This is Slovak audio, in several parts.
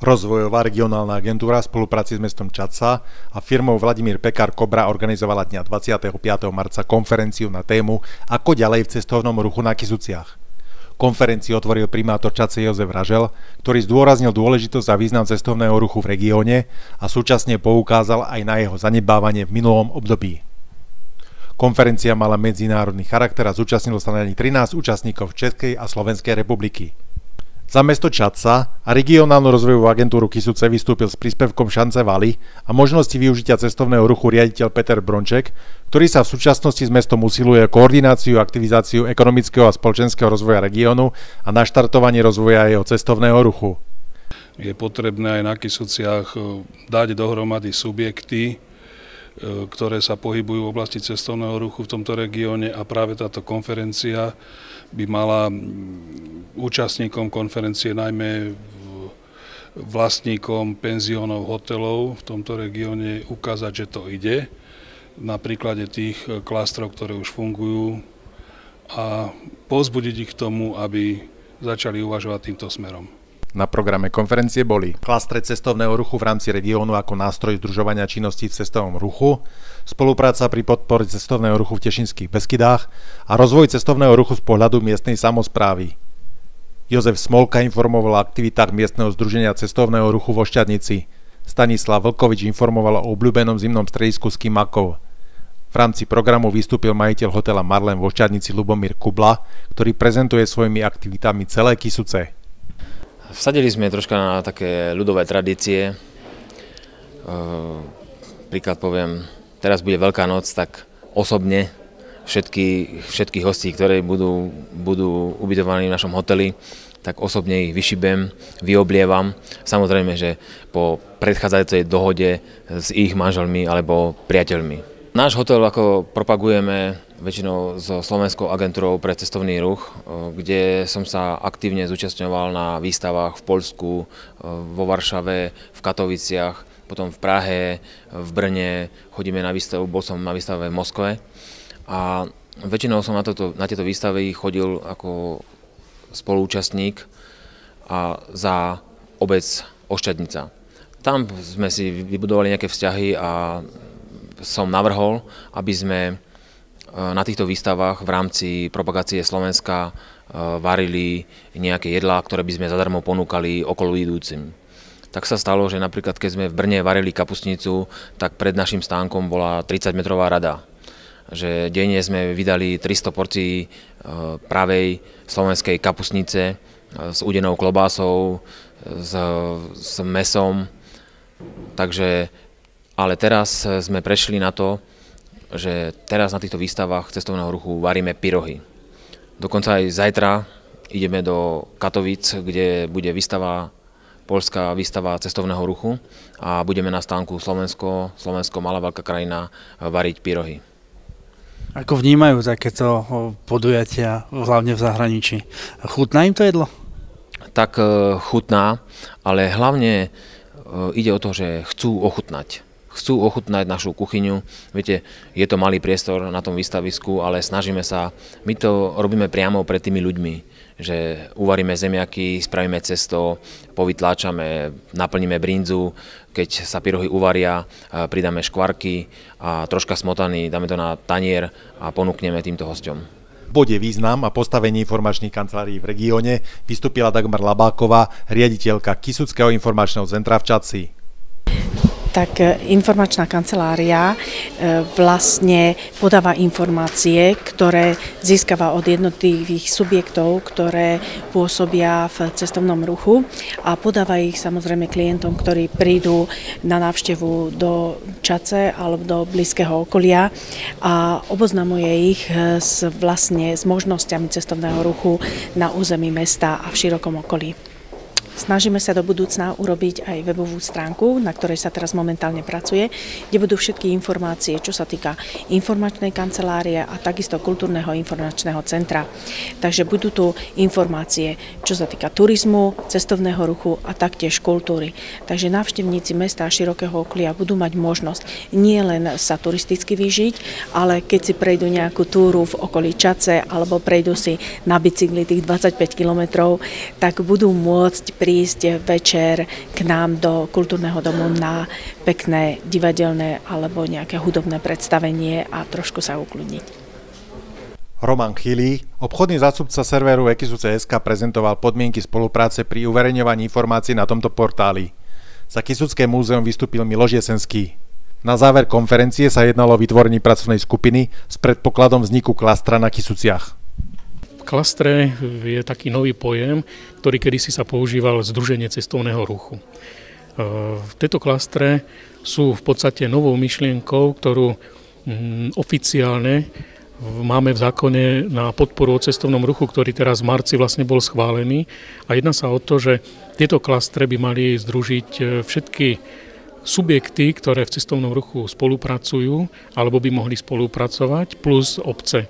Rozvojová regionálna agentúra v spolupráci s mestom Čadca a firmou Vladimír Pekar Kobra organizovala dňa 25. marca konferenciu na tému Ako ďalej v cestovnom ruchu na Kysuciach. Konferenciu otvoril primátor Čadce Jozef Ražel, ktorý zdôraznil dôležitosť a význam cestovného ruchu v regióne a súčasne poukázal aj na jeho zanedbávanie v minulom období. Konferencia mala medzinárodný charakter a zúčastnilo sa na nej 13 účastníkov Českej a Slovenskej republiky. Za mesto Čadca a regionálnu rozvojovú agentúru Kysuce vystúpil s príspevkom Šance Vali a možnosti využitia cestovného ruchu riaditeľ Peter Bronček, ktorý sa v súčasnosti s mestom usiluje o koordináciu a aktivizáciu ekonomického a spoločenského rozvoja regiónu a naštartovanie rozvoja jeho cestovného ruchu. Je potrebné aj na Kysuciach dať dohromady subjekty, ktoré sa pohybujú v oblasti cestovného ruchu v tomto regióne, a práve táto konferencia by mala účastníkom konferencie, najmä vlastníkom penziónov, hotelov v tomto regióne, ukázať, že to ide na príklade tých klastrov, ktoré už fungujú, a povzbudiť ich k tomu, aby začali uvažovať týmto smerom. Na programe konferencie boli klastre cestovného ruchu v rámci regiónu ako nástroj združovania činností v cestovnom ruchu, spolupráca pri podpore cestovného ruchu v Tešinských Beskydách a rozvoj cestovného ruchu z pohľadu miestnej samosprávy. Jozef Smolka informoval o aktivitách miestneho združenia cestovného ruchu vo Ošťadnici. Stanislav Vlkovič informoval o obľúbenom zimnom stredisku Ski Makov. V rámci programu vystúpil majiteľ hotela Marlen vo Ošťadnici Lubomír Kubla, ktorý prezentuje svojimi aktivitami celé Kysuce. Vsadili sme troška na také ľudové tradície. Príklad poviem, teraz bude Veľká noc, tak osobne všetkých hostí, ktorí budú ubytovaní v našom hoteli, tak osobne ich vyšibem, vyoblievam. Samozrejme, že po predchádzajúcej dohode s ich manželmi alebo priateľmi. Náš hotel ako propagujeme väčšinou so Slovenskou agentúrou pre cestovný ruch, kde som sa aktívne zúčastňoval na výstavách v Poľsku, vo Varšave, v Katoviciach, potom v Prahe, v Brne, chodíme na výstavu, bol som na výstave v Moskve a väčšinou som na tieto výstavy chodil ako spoluúčastník a za obec Ošťadnica. Tam sme si vybudovali nejaké vzťahy a som navrhol, aby sme na týchto výstavách v rámci propagácie Slovenska varili nejaké jedlá, ktoré by sme zadarmo ponúkali okolo idúcim. Tak sa stalo, že napríklad keď sme v Brne varili kapustnicu, tak pred našim stánkom bola 30-metrová rada. Že denne sme vydali 300 porcií pravej slovenskej kapustnice s udenou klobásou, s mesom. Takže ale teraz sme prešli na to, že teraz na týchto výstavách cestovného ruchu varíme pyrohy. Dokonca aj zajtra ideme do Katovíc, kde bude poľská výstava cestovného ruchu a budeme na stánku Slovensko, malá veľká krajina, variť pyrohy. Ako vnímajú takéto podujatia, hlavne v zahraničí? Chutná im to jedlo? Tak chutná, ale hlavne ide o to, že chcú ochutnať. Chcú ochutnať našu kuchyňu. Viete, je to malý priestor na tom výstavisku, ale snažíme sa, my to robíme priamo pred tými ľuďmi, že uvaríme zemiaky, spravíme cesto, povytláčame, naplníme brinzu, keď sa pyrohy uvaria, pridáme škvarky a troška smotany, dáme to na tanier a ponúkneme týmto hosťom. V bode význam a postavenie informačných kancelárií v regióne vystúpila Dagmar Labáková, riaditeľka Kysuckého informačného centra v Čadci. Tak informačná kancelária vlastne podáva informácie, ktoré získava od jednotlivých subjektov, ktoré pôsobia v cestovnom ruchu, a podáva ich samozrejme klientom, ktorí prídu na návštevu do Čadce alebo do blízkeho okolia, a oboznamuje ich s možnosťami cestovného ruchu na území mesta a v širokom okolí. Snažíme sa do budúcna urobiť aj webovú stránku, na ktorej sa teraz momentálne pracuje, kde budú všetky informácie, čo sa týka informačnej kancelárie a takisto kultúrneho informačného centra. Takže budú tu informácie, čo sa týka turizmu, cestovného ruchu a taktiež kultúry. Takže návštevníci mesta a širokého okolia budú mať možnosť nie len sa turisticky vyžiť, ale keď si prejdú nejakú túru v okolí Čadce alebo prejdú si na bicykli tých 25 kilometrov, tak budú môcť prísť večer k nám do kultúrneho domu na pekné divadelné alebo nejaké hudobné predstavenie a trošku sa ukľudniť. Roman Chýlí, obchodný zástupca serveru Kisúce.sk, prezentoval podmienky spolupráce pri uverejňovaní informácií na tomto portáli. Za Kisúcké múzeum vystúpil Miloš Jesenský. Na záver konferencie sa jednalo o vytvorení pracovnej skupiny s predpokladom vzniku klastra na Kisúciach. V klastre je taký nový pojem, ktorý kedysi sa používal Združenie cestovného ruchu. V tejto klastre sú v podstate novou myšlienkou, ktorú oficiálne máme v zákone na podporu o cestovnom ruchu, ktorý teraz v marci vlastne bol schválený. A jedná sa o to, že tieto klastre by mali združiť všetky subjekty, ktoré v cestovnom ruchu spolupracujú alebo by mohli spolupracovať, plus obce.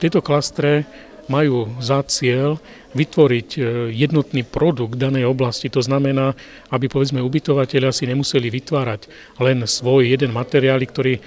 Tieto klastre majú za cieľ vytvoriť jednotný produkt danej oblasti. To znamená, aby povedzme ubytovateľia si nemuseli vytvárať len svoj jeden materiál, ktorý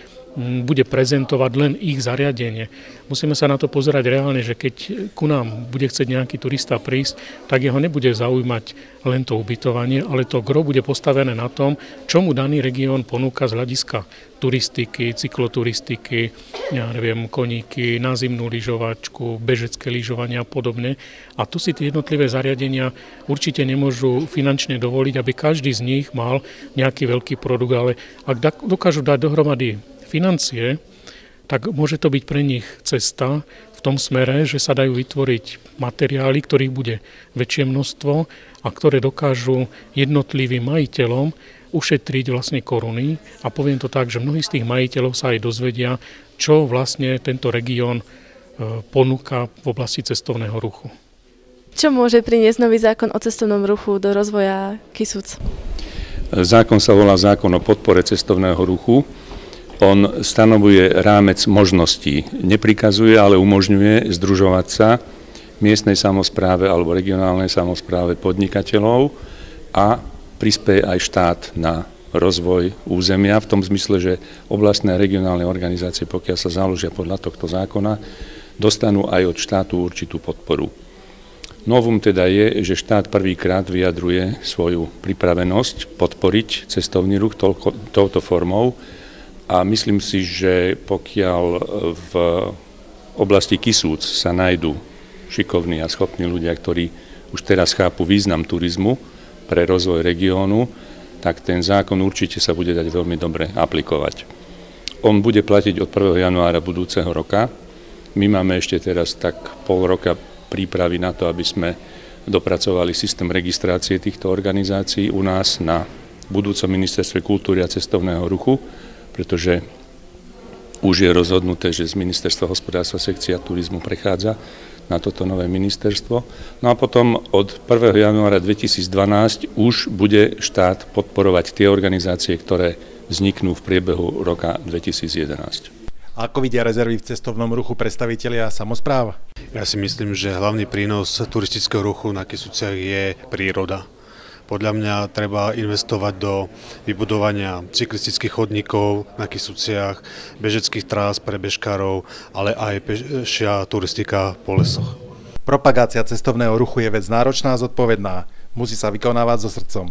bude prezentovať len ich zariadenie. Musíme sa na to pozerať reálne, že keď ku nám bude chcieť nejaký turista prísť, tak jeho nebude zaujímať len to ubytovanie, ale to gro bude postavené na tom, čo mu daný región ponúka z hľadiska turistiky, cykloturistiky, ja neviem, koníky, názimnú lyžovačku, bežecké lyžovanie a podobne. A tu si tie jednotlivé zariadenia určite nemôžu finančne dovoliť, aby každý z nich mal nejaký veľký produkt, ale ak dokážu dať dohromady financie, tak môže to byť pre nich cesta v tom smere, že sa dajú vytvoriť materiály, ktorých bude väčšie množstvo a ktoré dokážu jednotlivým majiteľom ušetriť vlastne koruny. A poviem to tak, že mnohí z tých majiteľov sa aj dozvedia, čo vlastne tento región ponúka v oblasti cestovného ruchu. Čo môže priniesť nový zákon o cestovnom ruchu do rozvoja Kisúc? Zákon sa volá zákon o podpore cestovného ruchu. On stanovuje rámec možností. Neprikazuje, ale umožňuje združovať sa miestnej samospráve alebo regionálnej samospráve podnikateľov a prispieje aj štát na rozvoj územia v tom zmysle, že oblastné a regionálne organizácie, pokiaľ sa založia podľa tohto zákona, dostanú aj od štátu určitú podporu. Novum teda je, že štát prvýkrát vyjadruje svoju pripravenosť podporiť cestovný ruch touto formou. A myslím si, že pokiaľ v oblasti Kisúc sa nájdú šikovní a schopní ľudia, ktorí už teraz chápu význam turizmu pre rozvoj regiónu, tak ten zákon určite sa bude dať veľmi dobre aplikovať. On bude platiť od 1. januára budúceho roka. My máme ešte teraz tak pol roka prípravy na to, aby sme dopracovali systém registrácie týchto organizácií u nás na budúcom ministerstve kultúry a cestovného ruchu, pretože už je rozhodnuté, že z ministerstva hospodárstva sekcia turizmu prechádza na toto nové ministerstvo. No a potom od 1. januára 2012 už bude štát podporovať tie organizácie, ktoré vzniknú v priebehu roka 2011. Ako vidia rezervy v cestovnom ruchu predstavitelia samospráv? Ja si myslím, že hlavný prínos turistického ruchu na Kisúciach je príroda. Podľa mňa treba investovať do vybudovania cyklistických chodníkov na Kisúciach, bežeckých trás pre bežkárov, ale aj pešia turistika po lesoch. Propagácia cestovného ruchu je vec náročná a zodpovedná. Musí sa vykonávať so srdcom.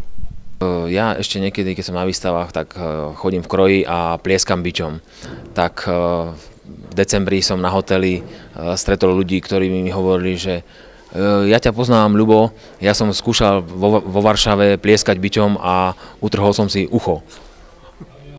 Ja ešte niekedy, keď som na výstavách, tak chodím v kroji a plieskam bičom. Tak v decembri som na hoteli stretol ľudí, ktorí mi hovorili, že ja ťa poznám, Ľubo, ja som skúšal vo Varšave plieskať bičom a utrhol som si ucho.